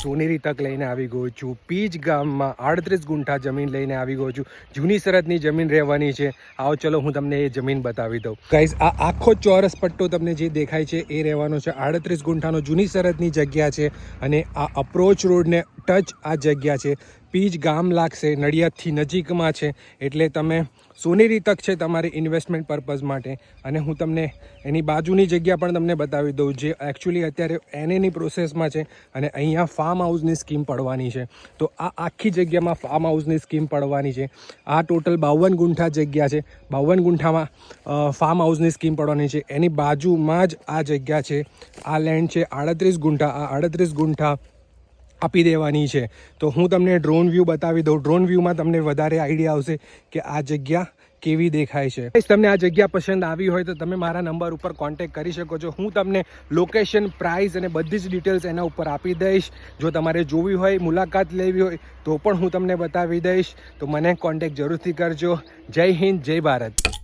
સોનેરી તક લઈને આવી ગયો છું. પીજ ગામમાં 38 ગુંઠા જમીન લઈને આવી ગયો છું. જૂની સરહદની જમીન રહેવાની છે. આવો ચલો હું તમને એ જમીન બતાવી દઉં. ગાઈઝ આ આખો ચોરસ પટ્ટો તમને જે દેખાય છે એ રહેવાનો છે. 38 ગુંઠાનો જૂની સરહદની જગ્યા છે અને આ અપ્રોચ રોડને ટચ આ જગ્યા છે. પીજ ગામ લાગશે, નડિયાદથી નજીકમાં છે, એટલે તમે સોનેરી તક છે તમારી ઇન્વેસ્ટમેન્ટ પર્પઝ માટે. અને હું તમને એની બાજુની જગ્યા પણ તમને બતાવી દઉં જે એકચ્યુઅલી અત્યારે એનએની પ્રોસેસમાં છે અને અહીંયા ફાર્મ હાઉસની સ્કીમ પડવાની છે. તો આ આખી જગ્યામાં ફાર્મ હાઉસની સ્કીમ પડવાની છે. આ ટોટલ 52 ગુંઠા જગ્યા છે. 52 ગુંઠામાં ફાર્મ હાઉસની સ્કીમ પડવાની છે. એની બાજુમાં જ આ જગ્યા છે. આ લેન્ડ છે 38 ગુંઠા. આ 38 ગુંઠા આપી દેવાની છે. તો હું તમને ડ્રોન વ્યૂ બતાવી દઉં. ડ્રોન વ્યૂમાં તમને વધારે આઈડિયા આવશે કે આ જગ્યા કેવી દેખાય છે. તમને આ જગ્યા પસંદ આવી હોય તો તમે મારા નંબર ઉપર કોન્ટેક્ટ કરી શકો છો. હું તમને લોકેશન, પ્રાઇસ અને બધી જ ડિટેલ્સ એના ઉપર આપી દઈશ. જો તમારે જોવી હોય, મુલાકાત લેવી હોય તો પણ હું તમને બતાવી દઈશ. તો મને કોન્ટેક્ટ જરૂરથી કરજો. જય હિન્દ, જય ભારત.